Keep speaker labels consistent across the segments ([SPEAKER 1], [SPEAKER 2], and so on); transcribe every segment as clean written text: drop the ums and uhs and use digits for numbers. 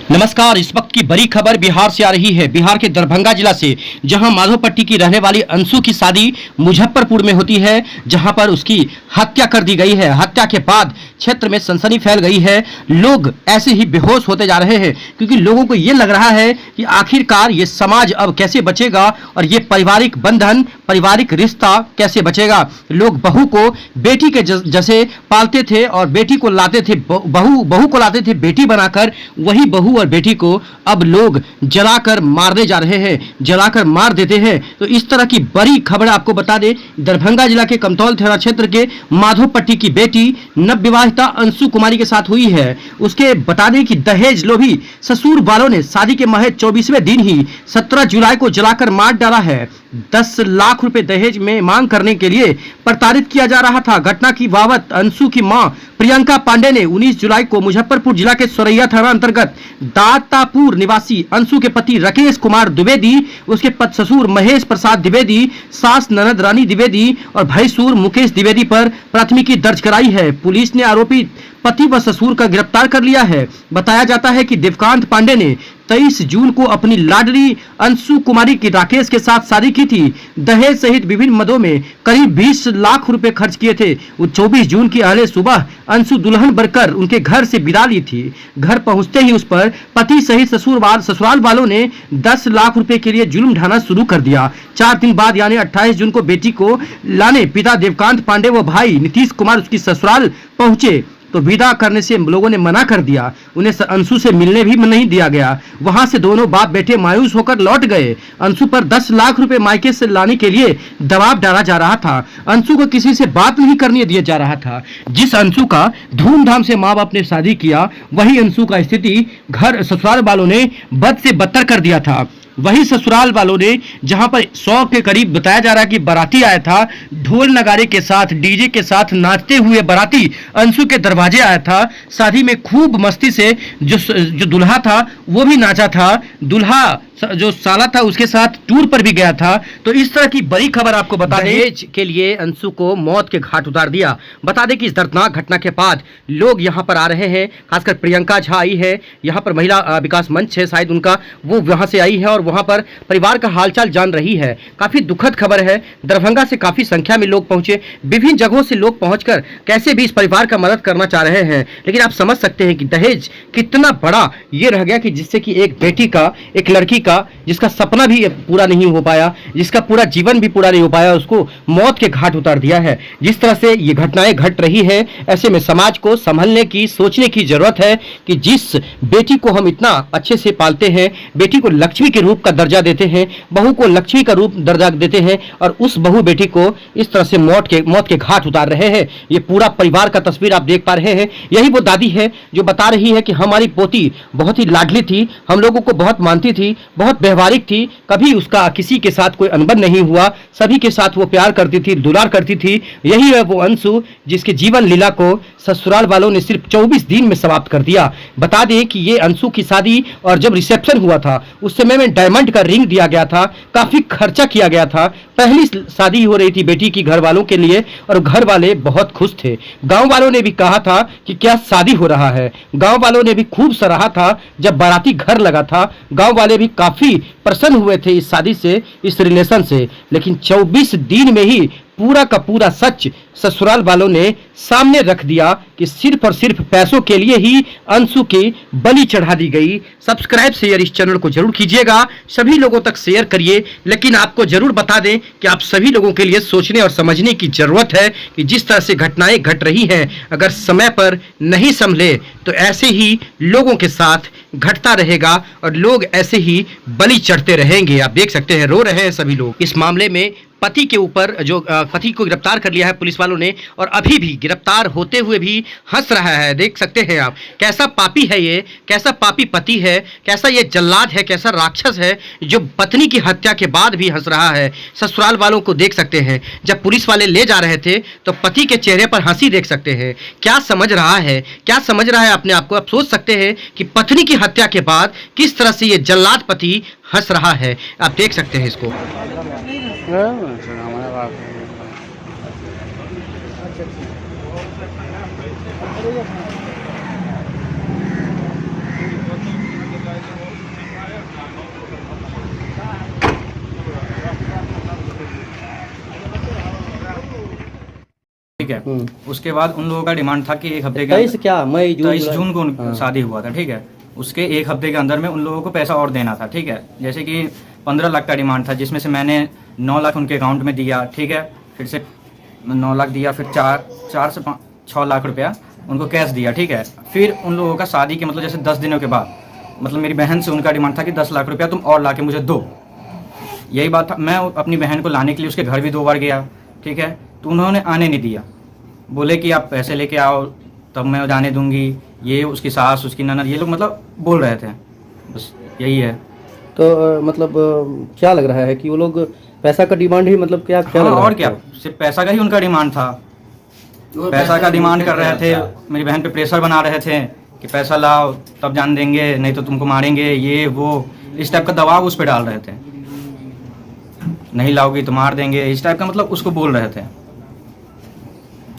[SPEAKER 1] नमस्कार। इस वक्त की बड़ी खबर बिहार से आ रही है। बिहार के दरभंगा जिला से, जहां माधोपट्टी की रहने वाली अंशु की शादी मुजफ्फरपुर में होती है, जहां पर उसकी हत्या कर दी गई है। हत्या के बाद क्षेत्र में सनसनी फैल गई है। लोग ऐसे ही बेहोश होते जा रहे हैं, क्योंकि लोगों को ये लग रहा है कि आखिरकार ये समाज अब कैसे बचेगा और ये पारिवारिक बंधन, पारिवारिक रिश्ता कैसे बचेगा। लोग बहू को बेटी के जैसे पालते थे और बेटी को लाते थे, बहू को लाते थे बेटी बनाकर। वही बहू और बेटी को अब लोग जलाकर मारने जा रहे हैं, जलाकर मार देते हैं। तो इस तरह की बड़ी खबर आपको बता दें, दरभंगा जिला के कमतौल थाना क्षेत्र के माधोपट्टी की बेटी नवविवाहिता अंशु कुमारी के साथ हुई है। उसके बता दें कि दहेज लोभी ससुर वालों ने शादी के महज 24वें दिन ही 17 जुलाई को जलाकर मार डाला है। 10 लाख रुपए दहेज में मांग करने के लिए प्रताड़ित किया जा रहा था। घटना की वावत अंशु की मां प्रियंका पांडे ने 19 जुलाई को मुजफ्फरपुर जिला के सोरैया थाना अंतर्गत दातापुर निवासी अंशु के पति राकेश कुमार द्विवेदी, उसके ससुर महेश प्रसाद द्विवेदी, सास ननद रानी द्विवेदी और भैंसुर मुकेश द्विवेदी पर प्राथमिकी दर्ज कराई है। पुलिस ने आरोपी पति व ससुर का गिरफ्तार कर लिया है। बताया जाता है कि देवकांत पांडे ने 23 जून को अपनी लाडली अंशु कुमारी की राकेश के साथ शादी की थी। दहेज सहित विभिन्न मदों में करीब 20 लाख रुपए खर्च किए थे। 24 जून की अगले सुबह अंशु दुल्हन बनकर उनके घर से विदा ली थी। घर पहुंचते ही उस पर पति सहित ससुराल वालों ने 10 लाख रुपए के लिए जुल्म ढाना शुरू कर दिया। 4 दिन बाद यानी 28 जून को बेटी को लाने पिता देवकांत पांडे व भाई नीतीश कुमार उसकी ससुराल पहुंचे, तो विदा करने से लोगों ने मना कर दिया। उन्हें अंशु से मिलने भी नहीं दिया गया। वहां से दोनों बाप बेटे मायूस होकर लौट गए। अंशु पर 10 लाख रुपए मायके से लाने के लिए दबाव डाला जा रहा था। अंशु को किसी से बात नहीं करने दिया जा रहा था। जिस अंशु का धूमधाम से माँ बाप ने शादी किया, वही अंशु का स्थिति घर ससुराल वालों ने बद से बदतर कर दिया था। वही ससुराल वालों ने, जहां पर 100 के करीब बताया जा रहा है कि बाराती आया था, ढोल नगारे के साथ डीजे के साथ नाचते हुए बाराती अंशु के दरवाजे आया था। शादी में खूब मस्ती से जो दुल्हा था वो भी नाचा था, दुल्हा जो साला था उसके साथ टूर पर भी गया था। तो इस तरह की बड़ी खबर आपको बता दें, दहेज के लिए अंशु को मौत के घाट उतार दिया। बता दें कि इस दर्दनाक घटना के बाद लोग यहां पर आ रहे हैं। खासकर प्रियंका झा आई है, यहां पर महिला विकास मंच है शायद उनका, वो वहां से आई है और वहां पर परिवार का हालचाल जान रही है। काफी दुखद खबर है। दरभंगा से काफी संख्या में लोग पहुंचे, विभिन्न जगहों से लोग पहुंचकर कैसे भी इस परिवार का मदद करना चाह रहे हैं। लेकिन आप समझ सकते हैं कि दहेज कितना बड़ा ये रह गया कि जिससे कि एक बेटी का, एक लड़की का, जिसका सपना भी पूरा नहीं हो पाया, जिसका पूरा जीवन भी पूरा नहीं हो पाया, उसको मौत के घाट उतार दिया है। जिस तरह से ये घटनाएं घट रही है, ऐसे में समाज को संभलने की, सोचने की जरूरत है कि जिस बेटी को हम इतना अच्छे से पालते हैं, बेटी को लक्ष्मी के रूप का दर्जा देते हैं, बहू को लक्ष्मी का रूप दर्जा देते हैं, और उस बहू बेटी को इस तरह से मौत के घाट उतार रहे हैं। ये पूरा परिवार का तस्वीर आप देख पा रहे हैं। यही वो दादी है जो बता रही है कि हमारी पोती बहुत ही लाडली थी, हम लोगों को बहुत मानती थी, बहुत व्यवहारिक थी, कभी उसका किसी के साथ कोई अनबन नहीं हुआ, सभी के साथ वो प्यार करती थी, दुलार करती थी। यही है वो अंशु जिसके जीवन लीला को ससुराल वालों ने सिर्फ 24 दिन में समाप्त कर दिया। बता दें कि ये अंशु की शादी और जब रिसेप्शन हुआ था उस समय में डायमंड का रिंग दिया गया था, काफी खर्चा किया गया था। पहली शादी हो रही थी बेटी की घर वालों के लिए और घर वाले बहुत खुश थे। गांव वालों ने भी कहा था कि क्या शादी हो रहा है। गांव वालों ने भी खूब सराहा था। जब बाराती घर लगा था, गांव वाले भी काफी प्रसन्न हुए थे इस शादी से, इस रिलेशन से। लेकिन 24 दिन में ही पूरा का पूरा सच ससुराल वालों ने सामने रख दिया कि सिर्फ और सिर्फ पैसों के लिए ही अंशु की बलि चढ़ा दी गई। सब्सक्राइब शेयर इस चैनल को जरूर कीजिएगा, सभी लोगों तक शेयर करिए। लेकिन आपको जरूर बता दें कि आप सभी लोगों के लिए सोचने और समझने की जरूरत है कि जिस तरह से घटनाएं घट रही हैं, अगर समय पर नहीं संभले तो ऐसे ही लोगों के साथ घटता रहेगा और लोग ऐसे ही बलि चढ़ते रहेंगे। आप देख सकते हैं रो रहे हैं सभी लोग। इस मामले में पति के ऊपर जो पति को गिरफ्तार कर लिया है पुलिस वालों ने, और अभी भी गिरफ्तार होते हुए भी हंस रहा है। देख सकते हैं आप, कैसा पापी है ये, कैसा पापी पति है, कैसा ये जल्लाद है, कैसा राक्षस है जो पत्नी की हत्या के बाद भी हंस रहा है। ससुराल वालों को देख सकते हैं, जब पुलिस वाले ले जा रहे थे तो पति के चेहरे पर हंसी देख सकते हैं। क्या समझ रहा है, क्या समझ रहा है अपने आप को। आप सोच सकते हैं कि पत्नी की हत्या के बाद किस तरह से ये जल्लाद पति हंस रहा है। आप देख सकते हैं इसको।
[SPEAKER 2] ठीक है। उसके बाद उन लोगों का डिमांड था कि एक हफ्ते के
[SPEAKER 1] 23 क्या मई जून
[SPEAKER 2] 23 जून को शादी हुआ था, ठीक है। उसके एक हफ्ते के अंदर में उन लोगों को पैसा और देना था, ठीक है। जैसे कि 15 लाख का डिमांड था, जिसमें से मैंने 9 लाख उनके अकाउंट में दिया, ठीक है। फिर से 9 लाख दिया, फिर 4 से 6 लाख रुपया उनको कैश दिया, ठीक है। फिर उन लोगों का शादी के मतलब जैसे 10 दिनों के बाद मतलब मेरी बहन से उनका डिमांड था कि 10 लाख रुपया तुम और ला के मुझे दो। यही बात था। मैं अपनी बहन को लाने के लिए उसके घर भी 2 बार गया, ठीक है। तो उन्होंने आने नहीं दिया, बोले कि आप पैसे लेके आओ तब मैं जाने दूंगी। ये उसकी सास, उसकी ननद, ये लोग मतलब बोल रहे थे, बस यही है।
[SPEAKER 1] तो मतलब क्या लग रहा है कि वो लोग पैसा का डिमांड ही मतलब क्या क्या
[SPEAKER 2] हाँ,
[SPEAKER 1] लग रहा
[SPEAKER 2] और
[SPEAKER 1] है?
[SPEAKER 2] क्या, सिर्फ पैसा का ही उनका डिमांड था। पैसा का डिमांड कर रहे थे, मेरी बहन पे प्रेशर बना रहे थे कि पैसा लाओ तब जान देंगे, नहीं तो तुमको मारेंगे, ये वो, इस टाइप का दबाव उस पर डाल रहे थे। नहीं लाओगी तो मार देंगे, इस टाइप का मतलब उसको बोल रहे थे।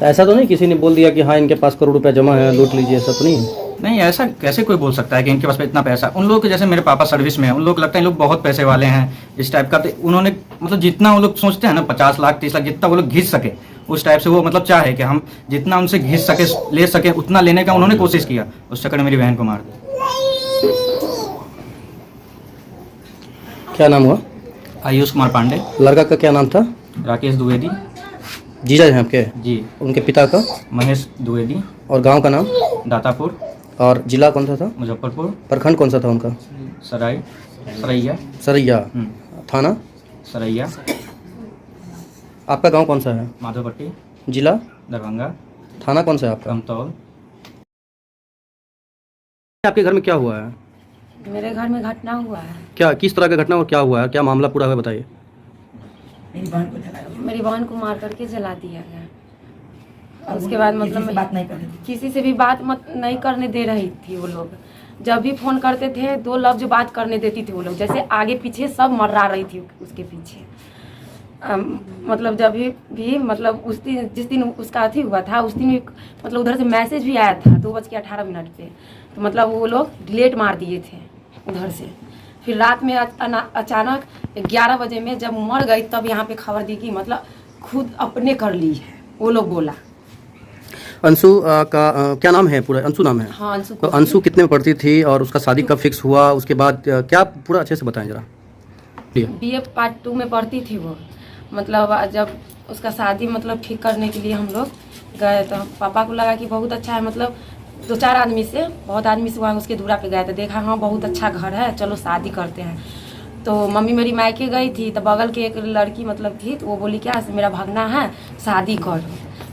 [SPEAKER 1] ऐसा तो नहीं किसी ने बोल दिया कि हाँ इनके पास करोड़ रुपया जमा है, लूट लीजिए, ऐसा तो नहीं है?
[SPEAKER 2] नहीं, ऐसा कैसे कोई बोल सकता है कि इनके पास इतना पैसा। उन लोगों के जैसे मेरे पापा सर्विस में है, उन लोग लगता है लोग बहुत पैसे वाले हैं इस टाइप का। तो उन्होंने मतलब जितना वो लोग सोचते हैं ना 50 लाख 30 लाख जितना वो लोग घिस सके उस टाइप से वो मतलब चाहे कि हम जितना उनसे घिस सके ले सके उतना लेने का उन्होंने कोशिश किया। उस चक्कर में मेरी बहन को मार दिया।
[SPEAKER 1] क्या नाम हुआ?
[SPEAKER 2] आयुष कुमार पांडे।
[SPEAKER 1] लड़का का क्या नाम था?
[SPEAKER 2] राकेश द्विवेदी।
[SPEAKER 1] जीजा हैं आपके?
[SPEAKER 2] जी।
[SPEAKER 1] उनके पिता का?
[SPEAKER 2] महेश द्विवेदी।
[SPEAKER 1] और गांव का नाम?
[SPEAKER 2] दातापुर।
[SPEAKER 1] और जिला कौन सा था?
[SPEAKER 2] मुजफ्फरपुर।
[SPEAKER 1] प्रखंड कौन सा था उनका?
[SPEAKER 2] सरैया।
[SPEAKER 1] सरैया। थाना?
[SPEAKER 2] सरैया।
[SPEAKER 1] आपका गांव कौन सा है?
[SPEAKER 2] माधोपट्टी।
[SPEAKER 1] जिला?
[SPEAKER 2] दरभंगा।
[SPEAKER 1] थाना कौन सा है आपका?
[SPEAKER 2] कमतौल।
[SPEAKER 1] आपके घर में क्या हुआ है?
[SPEAKER 3] मेरे घर में घटना हुआ है।
[SPEAKER 1] क्या किस तरह का घटना और क्या हुआ है, क्या मामला पूरा है बताइए।
[SPEAKER 3] मेरी बहन को मार करके जला दिया गया। उसके बाद मतलब बात नहीं कर रही थी, किसी से भी बात नहीं करने दे रही थी। वो लोग जब भी फोन करते थे 2 लफ्ज बात करने देती थी वो लोग, जैसे आगे पीछे सब मर्रा रही थी उसके पीछे। मतलब जब भी मतलब उस दिन जिस दिन उसका अथी हुआ था उस दिन मतलब उधर से मैसेज भी आया था 2:18 पे। तो मतलब वो लोग डिलीट मार दिए थे उधर से। फिर रात में अचानक 11 बजे में जब मर गई तब यहाँ पे खबर दी कि मतलब खुद अपने कर ली है, वो लोग बोला।
[SPEAKER 1] अंशु का क्या नाम है पूरा? अंशु नाम है?
[SPEAKER 3] हाँ, अंशु।
[SPEAKER 1] तो अंशु कितने में पढ़ती थी और उसका शादी कब फिक्स हुआ, उसके बाद क्या पूरा अच्छे से बताएं जरा।
[SPEAKER 3] BA पार्ट 2 में पढ़ती थी वो। मतलब जब उसका शादी मतलब ठीक करने के लिए हम लोग गए तो पापा को लगा कि बहुत अच्छा है, मतलब 2-4 आदमी से बहुत आदमी से वहाँ उसके दूरा पे गए थे, देखा हाँ बहुत अच्छा घर है, चलो शादी करते हैं। तो मम्मी मेरी मायके गई थी तो बगल की एक लड़की मतलब थी, तो वो बोली क्या मेरा भगना है शादी कर।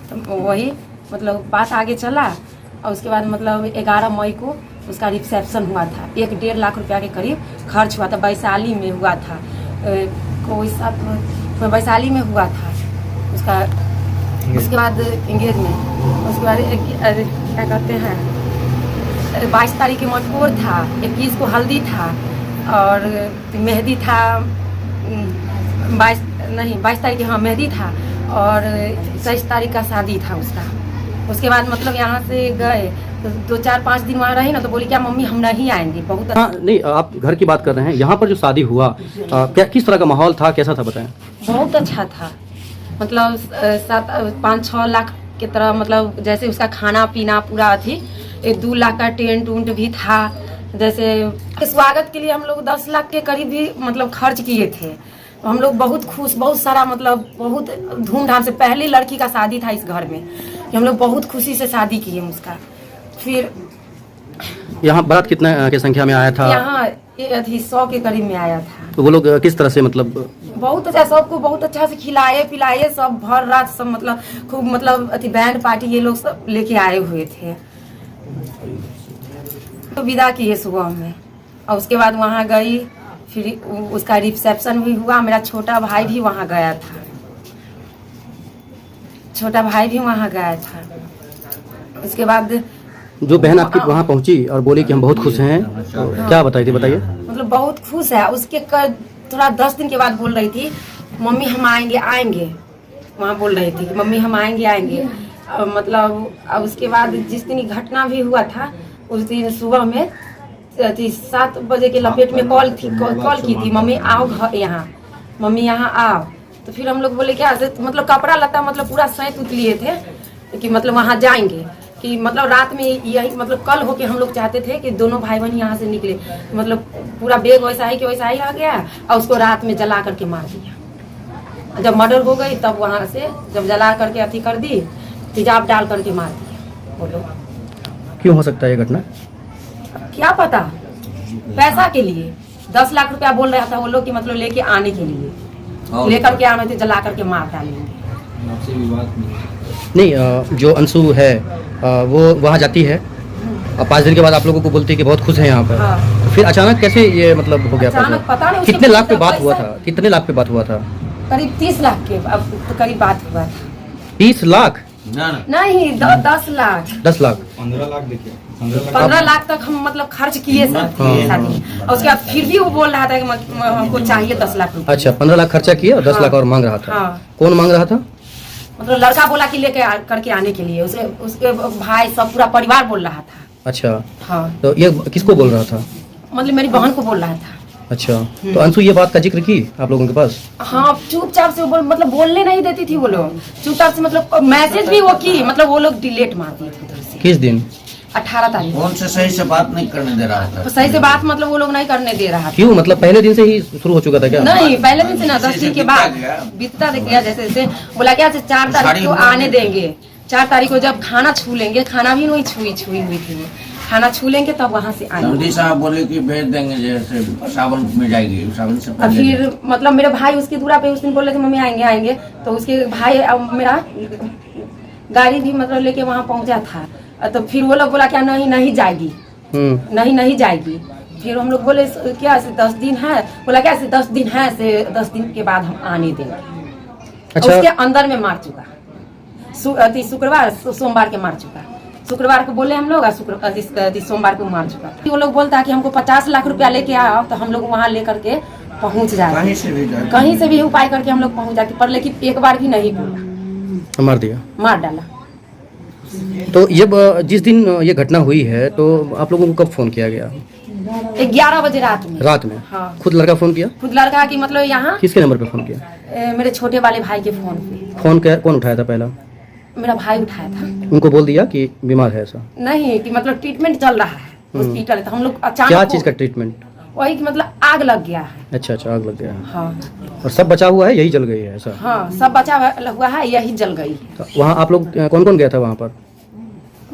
[SPEAKER 3] तो वही मतलब बात आगे चला और उसके बाद मतलब 11 मई को उसका रिसेप्शन हुआ था। 1-1.5 लाख रुपया के करीब खर्च हुआ था। वैशाली में हुआ था, कोई साथ वैशाली में हुआ था उसका। उसके बाद एंगेजमेंट, उसके बाद क्या कहते हैं 22 तारीख के मटकोर था, 21 को हल्दी था और मेहंदी था 22 तारीख के, हाँ मेहंदी था और 23 तारीख का शादी था उसका। उसके बाद मतलब यहाँ से गए तो 2-4-5 दिन वहाँ रही ना, तो बोली क्या मम्मी हम नहीं आएंगे। बहुत अच्छा।
[SPEAKER 1] हाँ नहीं, आप घर की बात कर रहे हैं, यहाँ पर जो शादी हुआ क्या किस तरह का माहौल था, कैसा था बताएं।
[SPEAKER 3] बहुत अच्छा था, मतलब 5-6 लाख की तरह, मतलब जैसे उसका खाना पीना पूरा थी। 2 लाख का टेंट उंट भी था। जैसे स्वागत के लिए हम लोग 10 लाख के करीब भी मतलब खर्च किए थे। तो हम लोग बहुत खुश, बहुत सारा मतलब बहुत धूमधाम से, पहली लड़की का शादी था इस घर में, कि हम लोग बहुत खुशी से शादी किए उसका। फिर
[SPEAKER 1] यहाँ बारात कितना की संख्या में आया था?
[SPEAKER 3] यहाँ 100 के करीब में आया था।
[SPEAKER 1] तो वो लोग किस तरह से मतलब? बहुत
[SPEAKER 3] अच्छा, सबको बहुत अच्छा से खिलाए पिलाए, सब भर रात सब मतलब खूब मतलब अथी बैंड पार्टी ये लोग सब लेके आए हुए थे। तो विदा किए सुबह में और उसके बाद वहाँ गई, फिर उसका रिसेप्शन भी हुआ। मेरा छोटा भाई भी वहाँ गया था, उसके बाद
[SPEAKER 1] जो बहन आपकी वहाँ पहुँची और बोली कि हम बहुत खुश हैं, तो क्या बताई थी बताइए। मतलब
[SPEAKER 3] बहुत खुश है। उसके थोड़ा 10 दिन के बाद बोल रही थी मम्मी हम आएंगे, वहाँ बोल रही थी मम्मी हम आएंगे। मतलब उसके बाद जिस दिन घटना भी हुआ था उस दिन सुबह में 7 बजे के लपेट में कॉल की थी मम्मी आओ यहाँ, मम्मी यहाँ आओ। तो फिर हम लोग बोले क्या, मतलब कपड़ा लता मतलब पूरा सैंत उत लिए थे। कि मतलब वहाँ जाएंगे, कि मतलब रात में यही मतलब कल होके हम लोग चाहते थे कि दोनों भाई बहन यहाँ से निकले, मतलब पूरा बैग वैसा ही कि वैसा ही आ गया और उसको रात में जला करके मार दिया। जब मर्डर हो गई तब वहाँ से जब जला करके अथी कर दी, तेजाब डाल करके मार दिया वो लोग।
[SPEAKER 1] क्यों हो सकता है ये घटना?
[SPEAKER 3] क्या पता, पैसा के लिए 10 लाख रुपया बोल रहा था वो लोग कि मतलब लेके आने के लिए, लेकर के आने थे, जला करके मार डालेंगे।
[SPEAKER 1] नहीं, जो अंशु है वो वहाँ जाती है और 5 दिन के बाद आप लोगों को बोलती है कि बहुत खुश है यहाँ पर।
[SPEAKER 3] हाँ।
[SPEAKER 1] फिर अचानक कैसे ये मतलब हो गया?
[SPEAKER 3] अचानक पता नहीं,
[SPEAKER 1] कितने लाख पे बात हुआ था? कितने लाख पे बात हुआ था?
[SPEAKER 3] करीब 30 लाख के अब तो करीब बात हुआ था।
[SPEAKER 1] 30 लाख
[SPEAKER 3] नहीं 10 लाख
[SPEAKER 1] 10 लाख
[SPEAKER 3] 15 लाख तक हम मतलब खर्च किए सर शादी, और उसके बाद फिर भी वो बोल रहा था कि हमको चाहिए 10 लाख रुपए।
[SPEAKER 1] अच्छा, 15 लाख खर्चा किया और 10 लाख और मांग रहा था।
[SPEAKER 3] हाँ।
[SPEAKER 1] कौन मांग रहा था?
[SPEAKER 3] मतलब लड़का बोला कि लेके करके आने के लिए, उसके भाई सब पूरा परिवार बोल रहा था।
[SPEAKER 1] अच्छा,
[SPEAKER 3] हाँ।
[SPEAKER 1] तो ये किसको बोल रहा था?
[SPEAKER 3] मतलब मेरी बहन को बोल रहा था।
[SPEAKER 1] अच्छा, तो अंशु ये बात का जिक्र की आप लोगों के पास?
[SPEAKER 3] हाँ, चुपचाप से मतलब बोलने नहीं देती थी वो लोग, चुपचाप से मतलब मैसेज भी वो की, मतलब वो लोग डिलीट मार दिए थे उधर से।
[SPEAKER 1] किस दिन?
[SPEAKER 3] 18 तारीख।
[SPEAKER 4] फोन से सही से बात नहीं करने दे रहा था।
[SPEAKER 3] सही से बात मतलब वो लोग नहीं करने दे रहा था।
[SPEAKER 1] क्यों, मतलब पहले दिन से ही शुरू हो चुका था क्या?
[SPEAKER 3] नहीं, पहले दिन से ना, 10 दिन के बाद बीतता गया। जैसे जैसे बोला क्या 4 तारीख को आने देंगे, 4 तारीख को जब खाना छू लेंगे, खाना भी नहीं छुई हुई थी वो, खाना छू लेंगे तब वहाँ से आएंगे।
[SPEAKER 4] समधी साहब बोले कि भेज देंगे, जैसे सावन में जाएगी, सावन से
[SPEAKER 3] और
[SPEAKER 4] पहले।
[SPEAKER 3] फिर मतलब मेरे भाई उसकी दूरा पे उस दिन बोले थे मम्मी आएंगे आएंगे, तो उसके भाई मेरा गाड़ी भी मतलब लेके वहाँ पहुँचा था, तो फिर वो लोग बोला क्या नहीं जाएगी, नहीं जाएगी। फिर हम लोग बोले क्या से 10 दिन है, बोला क्या से 10 दिन है, से 10 दिन के बाद हम आने देंगे।
[SPEAKER 1] अच्छा।
[SPEAKER 3] उसके अंदर में मार चुका, शुक्रवार सोमवार के मार चुका, शुक्रवार को बोले हम लोग, सोमवार को मार चुका। वो लोग बोलता है कि हमको 50 लाख रुपया लेके आओ, तो हम लोग वहाँ लेकर के पहुँच जाते, कहीं से भी उपाय करके हम लोग पहुँच जाते, पर लेकिन एक बार भी नहीं बोला,
[SPEAKER 1] मार दिया,
[SPEAKER 3] मार डाला।
[SPEAKER 1] तो ये जिस दिन ये घटना हुई है तो आप लोगों को कब फोन किया गया?
[SPEAKER 3] 11 बजे रात में। हाँ।
[SPEAKER 1] खुद लड़का फोन किया?
[SPEAKER 3] खुद लड़का की मतलब यहाँ
[SPEAKER 1] किसके नंबर पे फोन किया?
[SPEAKER 3] मेरे छोटे वाले भाई के फोन पे।
[SPEAKER 1] फोन कौन उठाया था पहला?
[SPEAKER 3] मेरा भाई उठाया था।
[SPEAKER 1] उनको बोल दिया कि बीमार है ऐसा?
[SPEAKER 3] नहीं, कि मतलब ट्रीटमेंट चल रहा है हॉस्पिटल, तो हम लोग अचानक
[SPEAKER 1] क्या चीज का ट्रीटमेंट?
[SPEAKER 3] वही कि मतलब आग लग गया है।
[SPEAKER 1] अच्छा, आग लग गया है।
[SPEAKER 3] हाँ।
[SPEAKER 1] और सब बचा हुआ है, यही जल गई है ऐसा?
[SPEAKER 3] हाँ, सब बचा हुआ है, यही जल गई।
[SPEAKER 1] तो वहाँ आप लोग कौन गया था वहाँ पर?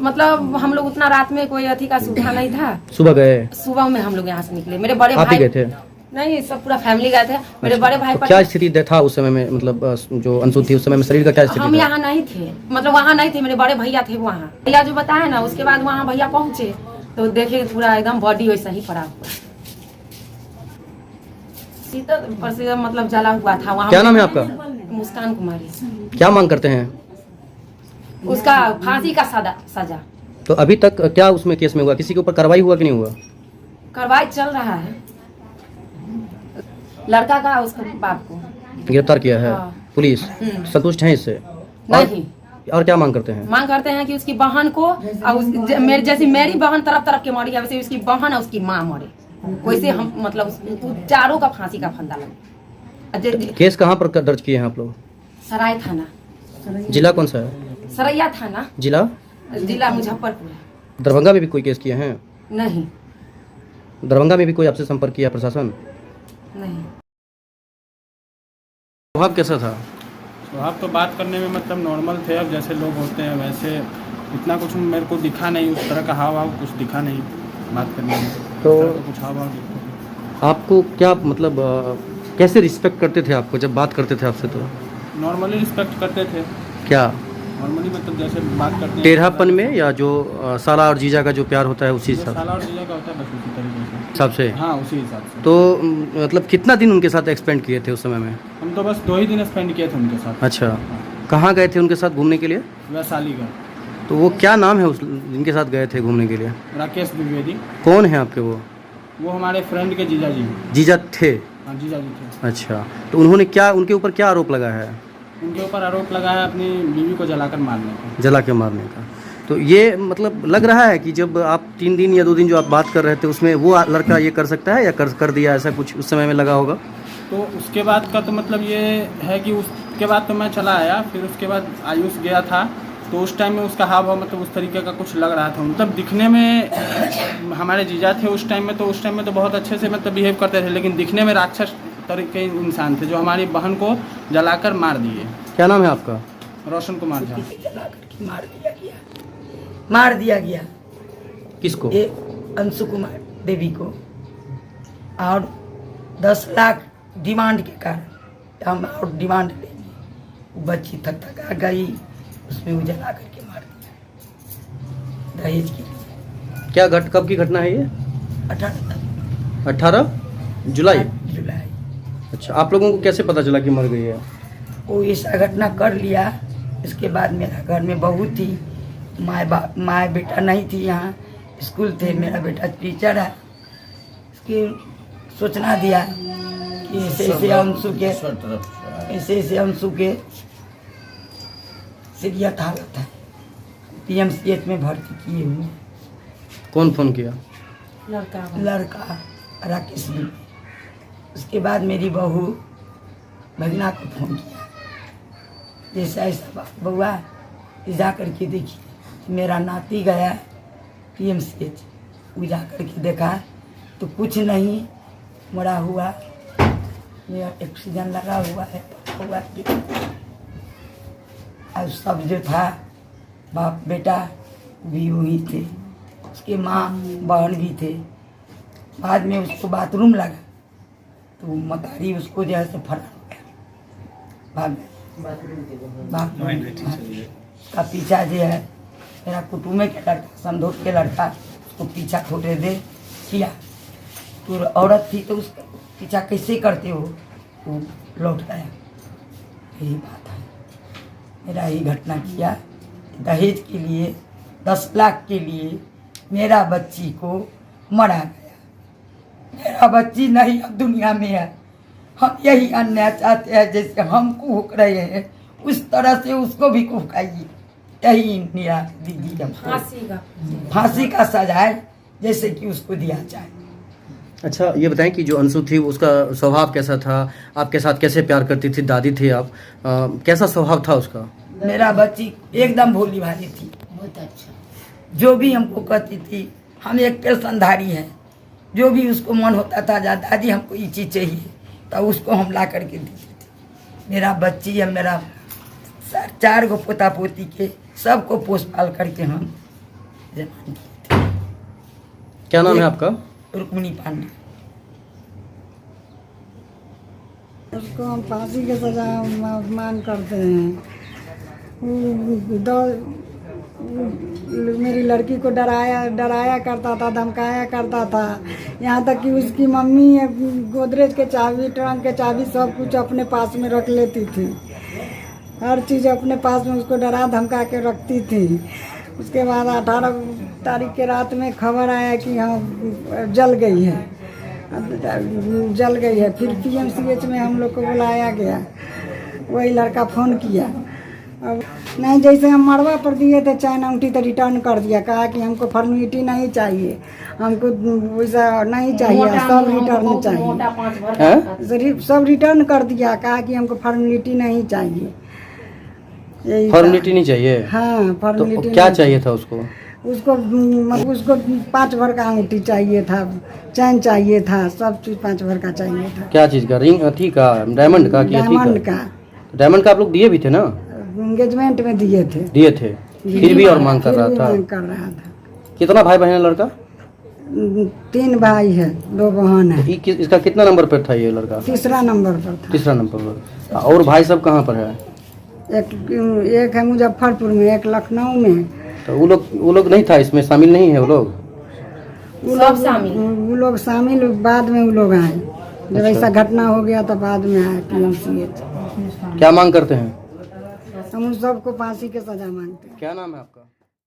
[SPEAKER 3] मतलब हम लोग उतना रात में कोई अथी का सुविधा नहीं था,
[SPEAKER 1] सुबह गए?
[SPEAKER 3] सुबह में हम लोग यहाँ से निकले, मेरे बड़े
[SPEAKER 1] आप ही
[SPEAKER 3] भाई
[SPEAKER 1] गए थे?
[SPEAKER 3] नहीं, सब पूरा फैमिली गए थे। मेरे बड़े भाई
[SPEAKER 1] तो क्या स्थिति था उस समय में, मतलब जो अंशु थी उस समय में शरीर का क्या स्थिति
[SPEAKER 3] हम
[SPEAKER 1] था?
[SPEAKER 3] यहाँ नहीं थे, मतलब वहाँ नहीं थे, मेरे बड़े भैया थे वहाँ। भैया जो बताया ना, उसके बाद वहाँ भैया पहुँचे तो देखे पूरा एकदम बॉडी वैसा ही पड़ा हुआ, शीतल पर से मतलब जला हुआ था वहाँ।
[SPEAKER 1] क्या नाम है आपका?
[SPEAKER 3] मुस्कान कुमारी।
[SPEAKER 1] क्या मांग करते हैं?
[SPEAKER 3] उसका फांसी का सजा।
[SPEAKER 1] तो अभी तक क्या उसमें केस में हुआ, किसी के ऊपर कार्रवाई हुआ कि नहीं हुआ?
[SPEAKER 3] कार्रवाई चल रहा है, लड़का का उसके बाप को
[SPEAKER 1] गिरफ्तार किया है।
[SPEAKER 3] हाँ।
[SPEAKER 1] पुलिस संतुष्ट है इससे?
[SPEAKER 3] नहीं,
[SPEAKER 1] और क्या मांग करते हैं?
[SPEAKER 3] मांग करते हैं कि उसकी बहन को और मेरी जैसी मेरी बहन तरफ के मरी है, वैसे उसकी बहन और उसकी माँ मरे, वैसे हम मतलब चारों का फांसी का फंदा लगे।
[SPEAKER 1] केस कहाँ पर दर्ज किए हैं आप लोग?
[SPEAKER 3] सराय थाना।
[SPEAKER 1] जिला कौन सा है?
[SPEAKER 3] सरैया थाना। जिला मुजफ्फरपुर।
[SPEAKER 1] दरभंगा में भी कोई केस किए हैं?
[SPEAKER 3] नहीं।
[SPEAKER 1] दरभंगा में भी कोई आपसे संपर्क किया प्रशासन?
[SPEAKER 3] नहीं।
[SPEAKER 1] स्वभाव कैसा था?
[SPEAKER 5] स्वभाव तो बात करने में मतलब नॉर्मल थे, अब जैसे लोग होते हैं वैसे, इतना कुछ मेरे को दिखा नहीं, उस तरह का हाव भाव कुछ दिखा नहीं बात करने में।
[SPEAKER 1] तो
[SPEAKER 5] कुछ हाव भाव दिखा।
[SPEAKER 1] आपको क्या मतलब कैसे रिस्पेक्ट करते थे आपको जब बात करते थे आपसे? तो
[SPEAKER 5] नॉर्मली रिस्पेक्ट करते थे।
[SPEAKER 1] क्या
[SPEAKER 5] नॉर्मली मतलब जैसे बात करते हैं
[SPEAKER 1] टेढ़ापन में, या जो साला और जीजा का जो प्यार होता है उसी
[SPEAKER 5] जो
[SPEAKER 1] हिसाब
[SPEAKER 5] साला और जीजा का होता है बस उसी तरीके से।
[SPEAKER 1] हिसाब से?
[SPEAKER 5] हाँ, उसी हिसाब से।
[SPEAKER 1] तो मतलब कितना दिन उनके साथ एक्सपेंड किए थे उस समय में?
[SPEAKER 5] हम तो बस 2 ही दिन स्पेंड किए थे उनके साथ।
[SPEAKER 1] अच्छा, कहाँ गए थे उनके साथ घूमने के लिए?
[SPEAKER 5] वैशाली का।
[SPEAKER 1] तो वो क्या नाम है उस जिनके साथ गए थे घूमने के लिए?
[SPEAKER 5] राकेश द्विवेदी।
[SPEAKER 1] कौन है आपके वो?
[SPEAKER 5] वो हमारे फ्रेंड के जीजा जी।
[SPEAKER 1] जीजा थे?
[SPEAKER 5] हाँ, जीजा जी थे।
[SPEAKER 1] अच्छा, तो उन्होंने क्या, उनके ऊपर क्या आरोप लगा है?
[SPEAKER 5] उनके ऊपर आरोप लगा है अपनी बीवी को जलाकर मारने का।
[SPEAKER 1] जला के मारने का। तो ये मतलब लग रहा है कि जब आप 3 दिन या 2 दिन जो आप बात कर रहे थे उसमें वो लड़का ये कर सकता है या कर दिया, ऐसा कुछ उस समय में लगा होगा?
[SPEAKER 5] तो उसके बाद का तो मतलब ये है कि उसके बाद तो मैं चला आया, फिर उसके बाद आयुष गया था तो उस टाइम में उसका हाव भाव मतलब उस तरीके का कुछ लग रहा था। मतलब दिखने में हमारे जीजा थे उस टाइम में तो बहुत अच्छे से मतलब बिहेव करते थे, लेकिन दिखने में राक्षस तरीके इंसान थे जो हमारी बहन को जलाकर मार दिए।
[SPEAKER 1] क्या नाम है आपका?
[SPEAKER 5] रोशन कुमार झा।
[SPEAKER 6] जला करके मार दिया गया
[SPEAKER 1] किसको?
[SPEAKER 6] ये अंशु कुमार देवी को, और 10 लाख डिमांड के कारण हम और डिमांड लेंगे। वो बच्ची थक गई, उसमें वो जला करके मार दिया दहेज के लिए।
[SPEAKER 1] क्या कब की घटना है ये? 18 जुलाई। अच्छा, आप लोगों को कैसे पता चला कि मर गई है?
[SPEAKER 6] वो ऐसा घटना कर लिया। इसके बाद मेरा घर में बहू थी, माँ बेटा नहीं थी, यहाँ स्कूल थे, मेरा बेटा टीचर है। इसकी सूचना दिया कि ऐसे अंशु के सीरियस हालत है, PMCH में भर्ती किए हुए।
[SPEAKER 1] कौन फोन किया?
[SPEAKER 6] लड़का राकेश भी। उसके बाद मेरी बहू भगना को फोन किया, जैसा ऐसा बउआ जा करके देखी, मेरा नाती गया PMCH। वो जा करके देखा तो कुछ नहीं, मरा हुआ, मेरा ऑक्सीजन लगा हुआ है, हुआ। और सब जो था बाप बेटा भी वही थे, उसके माँ बहन भी थे। बाद में उसको बाथरूम लगा तो मतारी उसको जो है से फरार हो गया, भाग का पीछा जो है मेरा कुटुम्ब के लड़का, समझो के लड़का, उसको पीछा थोड़े दे किया। तो औरत थी तो उसका पीछा कैसे करते हो, वो लौट गया। यही बात है, मेरा ही घटना किया। दहेज के लिए 10 लाख के लिए मेरा बच्ची को मरा गया। मेरा बच्ची नहीं अब दुनिया में है। हम यही अन्याय चाहते हैं, जैसे हमको हुक रहे हैं उस तरह से उसको भी हुकाइए। यही न्याय दीजिए हमको, फांसी का सजाए जैसे कि उसको दिया जाए।
[SPEAKER 1] अच्छा, ये बताएं कि जो अंशु थी उसका स्वभाव कैसा था, आपके साथ कैसे प्यार करती थी? दादी थी आप, कैसा स्वभाव था उसका?
[SPEAKER 6] मेरा बच्ची एकदम भोली भाली थी, बहुत अच्छा। जो भी हमको कहती थी, हम एक पेशनधारी हैं, जो भी उसको मन होता था, जा दादी हमको ये चीज़ चाहिए, तो उसको हम ला करके देते थे। मेरा बच्ची है, मेरा 4 गो पोता पोती के सबको पोस पाल करके हम जवान किए थे।
[SPEAKER 1] क्या नाम है आपका?
[SPEAKER 6] रुक्मिणी पांडे।
[SPEAKER 7] उसको हम फांसी की सजा मांग करते हैं। मेरी लड़की को डराया करता था, धमकाया करता था। यहाँ तक कि उसकी मम्मी गोदरेज के चाबी, ट्रंक के चाबी सब कुछ अपने पास में रख लेती थी। हर चीज़ अपने पास में उसको डरा धमका के रखती थी। उसके बाद 18 तारीख के रात में खबर आया कि हाँ जल गई है। फिर PMCH में हम लोग को बुलाया गया, वही लड़का फ़ोन किया। अब नहीं, जैसे हम मरवा पर दिए थे चैन अंगूठी तो रिटर्न कर दिया, कहा कि हमको फॉर्मेलिटी नहीं चाहिए, हमको वैसा नहीं चाहिए, सब रिटर्न चाहिए। सब रिटर्न कर दिया, कहा कि हमको फॉर्मेलिटी नहीं चाहिए।
[SPEAKER 1] फॉर्मेलिटी नहीं चाहिए?
[SPEAKER 7] हाँ, फॉर्मेलिटी।
[SPEAKER 1] तो क्या चाहिए था उसको?
[SPEAKER 7] उसको 5 भर का अंगूठी चाहिए था, चैन चाहिए था, सब चीज़ 5 भर का चाहिए था।
[SPEAKER 1] क्या चीज़ का? रिंग अथी का, डायमंड का?
[SPEAKER 7] डायमंड का।
[SPEAKER 1] डायमंड का आप लोग दिए भी थे ना?
[SPEAKER 7] एंगेजमेंट में दिए थे।
[SPEAKER 1] फिर भी और मांग कर रहा था। कितना भाई बहन है लड़का?
[SPEAKER 7] 3 भाई है, 2 बहन है।
[SPEAKER 1] इसका कितना नंबर पर था ये लड़का?
[SPEAKER 7] तीसरा नंबर पर था।
[SPEAKER 1] तीसरा नंबर पर। और भाई सब कहाँ पर है?
[SPEAKER 7] एक है मुजफ्फरपुर में, एक लखनऊ में।
[SPEAKER 1] तो वो लोग नहीं था इसमें, शामिल नहीं है वो लोग?
[SPEAKER 7] वो लोग शामिल बाद में वो लोग आए, जब ऐसा घटना हो गया तो बाद में आए PMCH।
[SPEAKER 1] क्या मांग करते हैं?
[SPEAKER 7] हम सबको फांसी की सजा मांगते हैं।
[SPEAKER 1] क्या नाम है आपका?